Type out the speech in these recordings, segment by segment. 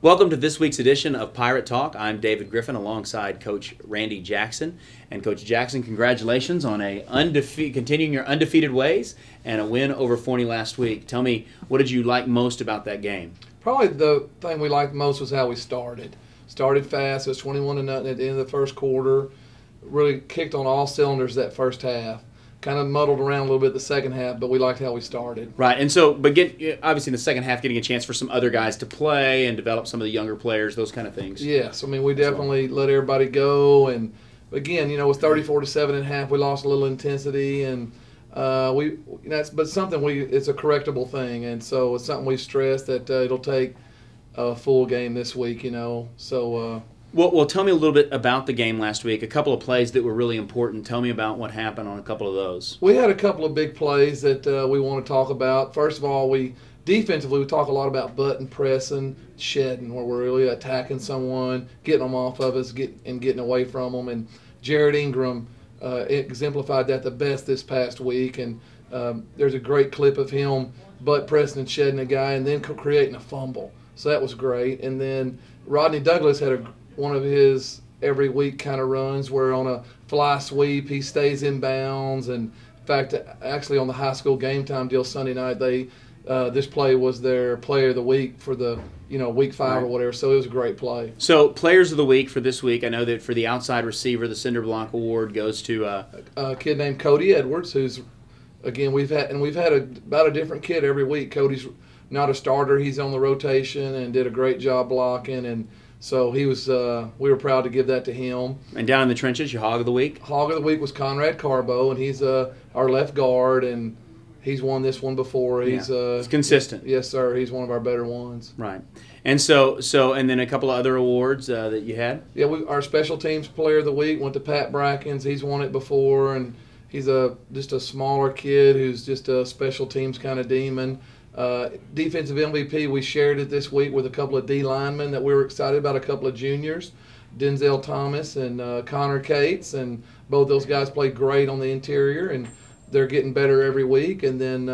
Welcome to this week's edition of Pirate Talk. I'm David Griffin alongside Coach Randy Jackson. And Coach Jackson, congratulations on continuing your undefeated ways and a win over Forney last week. Tell me, what did you like most about that game? Probably the thing we liked most was how we started. Started fast. It was 21-0 at the end of the first quarter. Really kicked on all cylinders that first half. Kind of muddled around a little bit the second half, but we liked how we started. Right, and so, but obviously in the second half, getting a chance for some other guys to play and develop some of the younger players, those kind of things. Yes, I mean, we definitely let everybody go, and again, you know, with 34-7 at half, we lost a little intensity, and but something it's a correctable thing, and so it's something we stressed that it'll take a full game this week, you know, so. Well, tell me a little bit about the game last week. A couple of plays that were really important. Tell me about what happened on a couple of those. We had a couple of big plays that we want to talk about. First of all, defensively, we talk a lot about button pressing, shedding, where we're really attacking someone, getting them off of us, and getting away from them. And Jared Ingram exemplified that the best this past week. And there's a great clip of him butt pressing and shedding a guy and then creating a fumble. So that was great. And then Rodney Douglas had one of his every week kind of runs where on a fly sweep he stays in bounds. And in fact, actually on the high school game time deal Sunday night, this play was their player of the week for the week 5 or whatever. So it was a great play. So players of the week for this week, I know that for the outside receiver, the Cinder Block Award goes to a kid named Cody Edwards, who's we've had about a different kid every week. Cody's not a starter; he's on the rotation and did a great job blocking and. So he was. We were proud to give that to him. And down in the trenches, your Hog of the Week? Hog of the Week was Conrad Carbo, and he's our left guard, and he's won this one before. He's consistent. Yes, sir. He's one of our better ones. Right. And so and then a couple of other awards that you had? Yeah, our Special Teams Player of the Week went to Pat Brackens. He's won it before, and he's just a smaller kid who's just a special teams kind of demon. Defensive MVP, we shared it this week with a couple of D linemen that we were excited about, a couple of juniors, Denzel Thomas and Connor Cates, and both those guys played great on the interior, and they're getting better every week. And then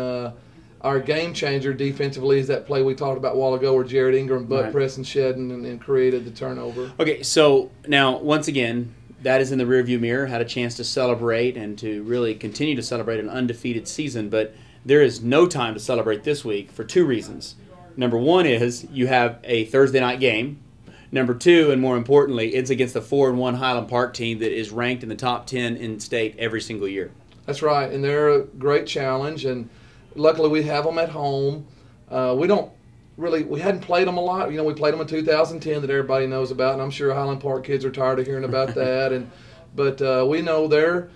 our game changer defensively is that play we talked about a while ago where Jared Ingram butt pressed and shedding and created the turnover. Okay, so now once again, that is in the rearview mirror, had a chance to celebrate and to really continue to celebrate an undefeated season, but there is no time to celebrate this week for two reasons. Number one is you have a Thursday night game. Number two, and more importantly, it's against the 4-1 Highland Park team that is ranked in the top 10 in state every single year. That's right, and they're a great challenge, and luckily we have them at home. We hadn't played them a lot. You know, we played them in 2010 that everybody knows about, and I'm sure Highland Park kids are tired of hearing about that. But we know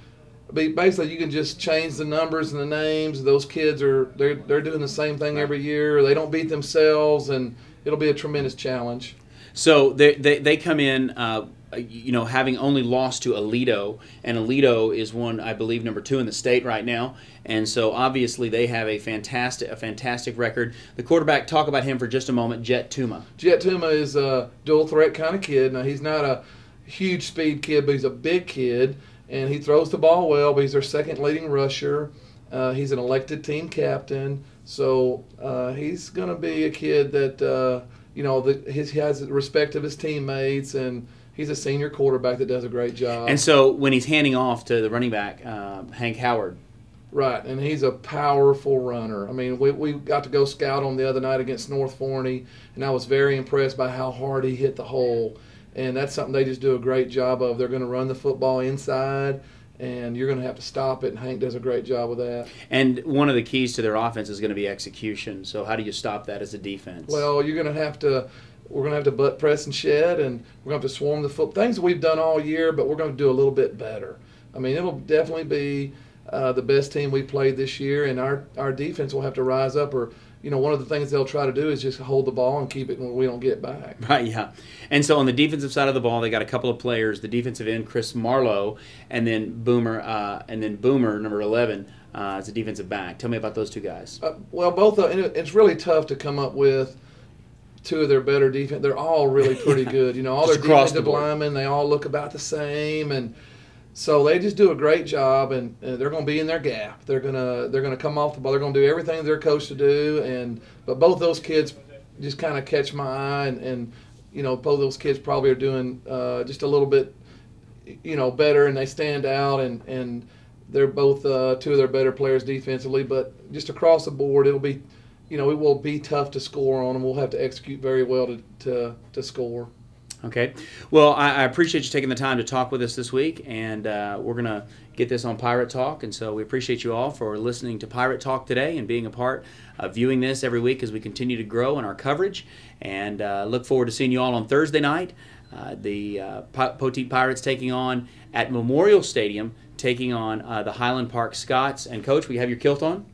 basically, you can just change the numbers and the names. Those kids they're doing the same thing every year. They don't beat themselves, and it'll be a tremendous challenge. So they come in, having only lost to Aledo, and Aledo is I believe, number 2 in the state right now. And so obviously they have a fantastic record. The quarterback, talk about him for just a moment, Jet Tuma. Jet Tuma is a dual threat kind of kid. Now he's not a huge speed kid, but he's a big kid. And he throws the ball well, but he's our second leading rusher. He's an elected team captain. So he's going to be a kid that, he has the respect of his teammates, and he's a senior quarterback that does a great job. And so when he's handing off to the running back, Hank Howard. Right, and he's a powerful runner. I mean, we got to go scout on the other night against North Forney, and I was very impressed by how hard he hit the hole. And that's something they just do a great job of. They're going to run the football inside, and you're going to have to stop it, and Hank does a great job with that. And one of the keys to their offense is going to be execution. So how do you stop that as a defense? Well, we're going to have to butt press and shed, and we're going to have to swarm the foot. Things we've done all year, but we're going to do a little bit better. I mean, it'll definitely be the best team we played this year, and our defense will have to rise up. Or one of the things they'll try to do is just hold the ball and keep it when we don't get back. Right, yeah. And so on the defensive side of the ball, they got a couple of players, the defensive end, Chris Marlowe, and then Boomer, number 11, as a defensive back. Tell me about those two guys. Well, both it's really tough to come up with two of their better defense. They're all really pretty good. All their defensive linemen, they all look about the same, and so they just do a great job, and they're going to be in their gap. They're going to come off the ball. They're going to do everything they're coached to do, but both those kids just kind of catch my eye, and both of those kids probably are doing just a little bit better, and they stand out, and they're both two of their better players defensively. But just across the board, it'll be it will be tough to score on them. We'll have to execute very well to score. Okay. Well, I appreciate you taking the time to talk with us this week, and we're going to get this on Pirate Talk, and so we appreciate you all for listening to Pirate Talk today and being a part of viewing this every week as we continue to grow in our coverage, and look forward to seeing you all on Thursday night. The Poteet Pirates taking on at Memorial Stadium, taking on the Highland Park Scots. And, Coach, we have your kilt on?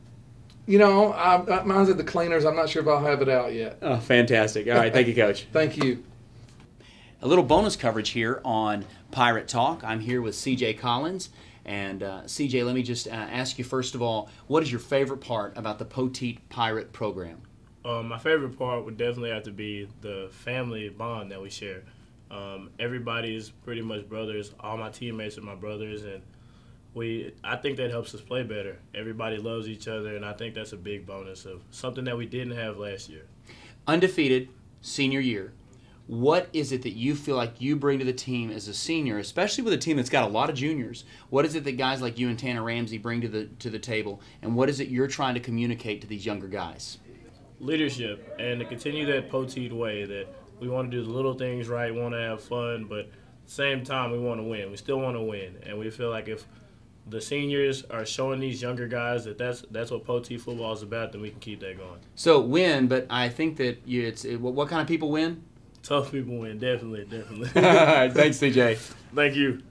Mine's at the cleaners. I'm not sure if I'll have it out yet. Oh, fantastic. All right. Thank you, Coach. Thank you. A little bonus coverage here on Pirate Talk. I'm here with C.J. Collins. And, C.J., let me just ask you, first of all, what is your favorite part about the Poteet Pirate program? My favorite part would definitely have to be the family bond that we share. Everybody's pretty much brothers. All my teammates are my brothers, and I think that helps us play better. Everybody loves each other, and I think that's a big bonus of something that we didn't have last year. Undefeated, senior year. What is it that you feel like you bring to the team as a senior, especially with a team that's got a lot of juniors? What is it that guys like you and Tanner Ramsey bring to the table, and what is it you're trying to communicate to these younger guys? Leadership, and to continue that Poteet way that we want to do the little things right, want to have fun, but at the same time we want to win. We still want to win, and we feel like if the seniors are showing these younger guys that that's what Poteet football is about, then we can keep that going. So win, but I think that what kind of people win? Tough people win, definitely. All right, thanks, CJ. Thank you.